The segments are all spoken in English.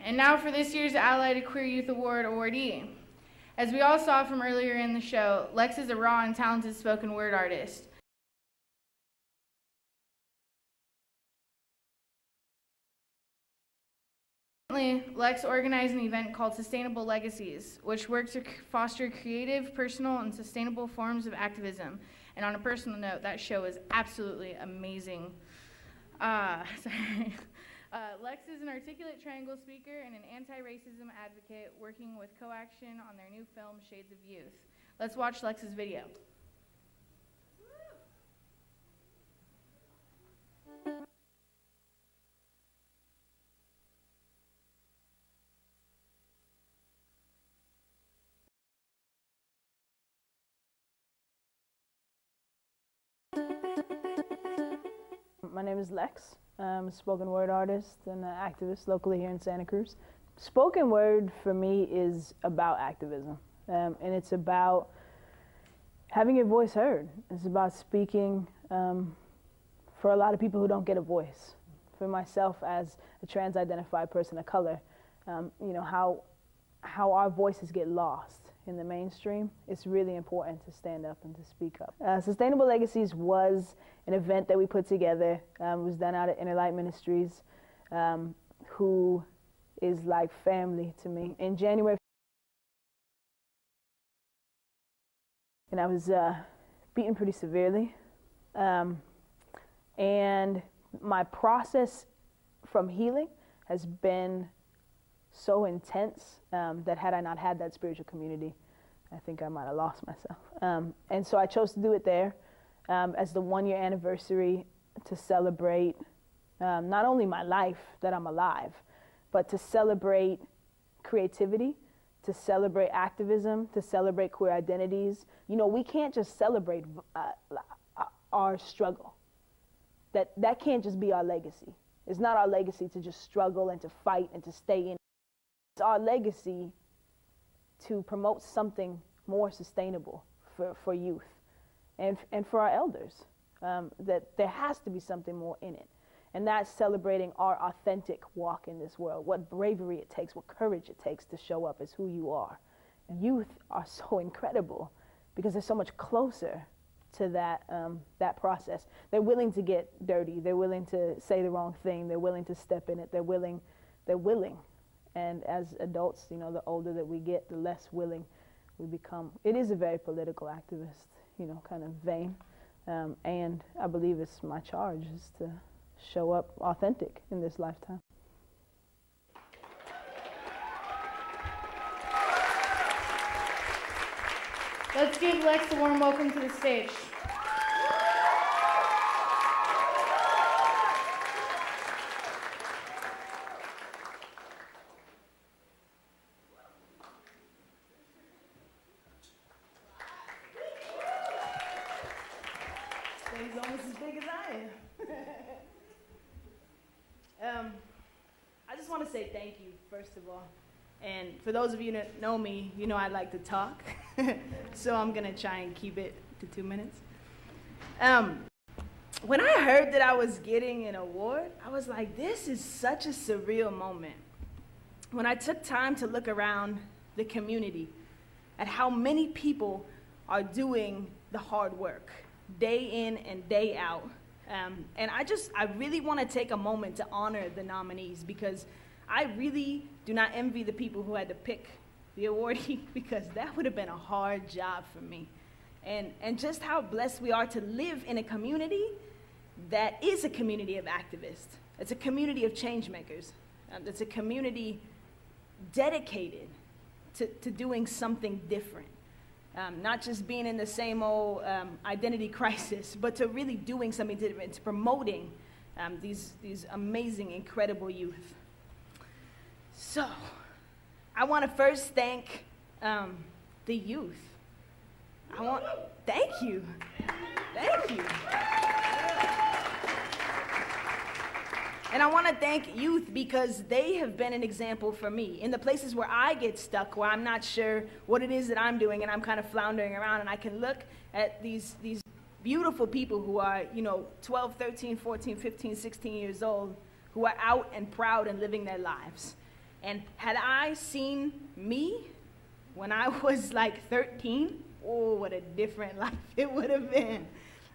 And now for this year's Allied Queer Youth Award awardee. As we all saw from earlier in the show, Lex is a raw and talented spoken word artist. Lex organized an event called Sustainable Legacies, which works to foster creative, personal, and sustainable forms of activism. And on a personal note, that show is absolutely amazing. Lex is an articulate triangle speaker and an anti-racism advocate working with Co-Action on their new film, Shades of Youth. Let's watch Lex's video. My name is Lex. I'm a spoken word artist and an activist locally here in Santa Cruz. Spoken word for me is about activism, and it's about having your voice heard. It's about speaking for a lot of people who don't get a voice. For myself as a trans-identified person of color, you know, how our voices get lost in the mainstream, it's really important to stand up and to speak up. Sustainable Legacies was an event that we put together. It was done out at Inner Light Ministries, who is like family to me. In January, and I was beaten pretty severely. And my process from healing has been so intense that had I not had that spiritual community, I think I might have lost myself. And so I chose to do it there as the 1-year anniversary to celebrate not only my life, that I'm alive, but to celebrate creativity, to celebrate activism, to celebrate queer identities. You know, we can't just celebrate our struggle. That can't just be our legacy. It's not our legacy to just struggle and to fight and to stay in. It's our legacy to promote something more sustainable for youth and for our elders, that there has to be something more in it. And that's celebrating our authentic walk in this world, what bravery it takes, what courage it takes to show up as who you are. And youth are so incredible because they're so much closer to that process. They're willing to get dirty. They're willing to say the wrong thing. They're willing to step in it. They're willing. And as adults, you know, the older that we get, the less willing we become. It is a very political activist, you know, kind of vein. And I believe it's my charge is to show up authentic in this lifetime. Let's give Lex a warm welcome to the stage. He's almost as big as I am. I just want to say thank you, first of all. And for those of you that know me, you know I like to talk. So I'm going to try and keep it to 2 minutes. When I heard that I was getting an award, I was like, this is such a surreal moment. When I took time to look around the community at how many people are doing the hard work, day in and day out. And I really want to take a moment to honor the nominees because I really do not envy the people who had to pick the awardee because that would have been a hard job for me. And just how blessed we are to live in a community that is a community of activists. It's a community of change makers. It's a community dedicated to doing something different. Not just being in the same old identity crisis, but to really doing something different, to promoting these amazing, incredible youth. So, I want to first thank the youth. Thank you. Thank you. And I want to thank youth because they have been an example for me. In the places where I get stuck, where I'm not sure what it is that I'm doing and I'm kind of floundering around, and I can look at these beautiful people who are, 12, 13, 14, 15, 16 years old, who are out and proud and living their lives. And had I seen me when I was like 13, oh, what a different life it would have been.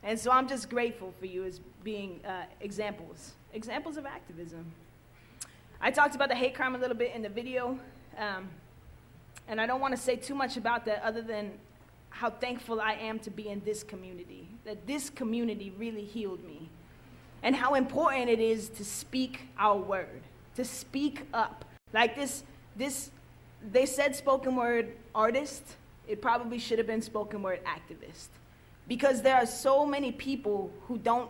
And so I'm just grateful for you as being examples of activism. I talked about the hate crime a little bit in the video, and I don't want to say too much about that other than how thankful I am to be in this community, that this community really healed me, and how important it is to speak our word, to speak up. Like this, they said spoken word artist, it probably should have been spoken word activist. Because there are so many people who don't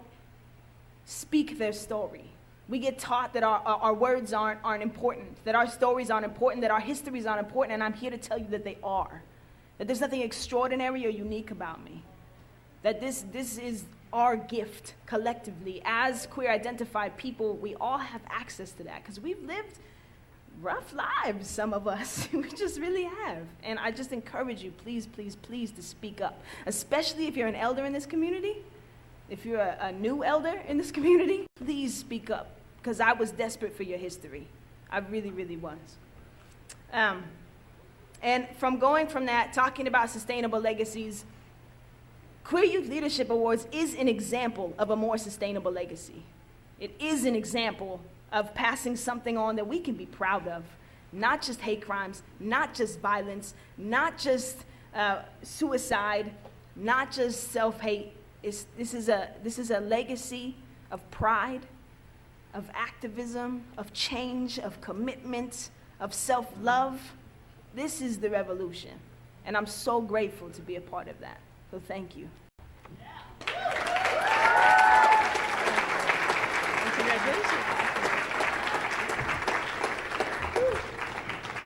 speak their story. We get taught that our words aren't important, that our stories aren't important, that our histories aren't important, and I'm here to tell you that they are. That there's nothing extraordinary or unique about me. That this is our gift collectively. As queer identified people, we all have access to that because we've lived rough lives, some of us. We just really have. And I just encourage you, please, please, please, to speak up, especially if you're an elder in this community. If you're a new elder in this community, please speak up, because I was desperate for your history. I really, really was. And from going from that, talking about sustainable legacies, Queer Youth Leadership Awards is an example of a more sustainable legacy. It is an example of passing something on that we can be proud of. Not just hate crimes, not just violence, not just suicide, not just self-hate. This is a legacy of pride, of activism, of change, of commitment, of self-love. This is the revolution, and I'm so grateful to be a part of that. So thank you. And congratulations.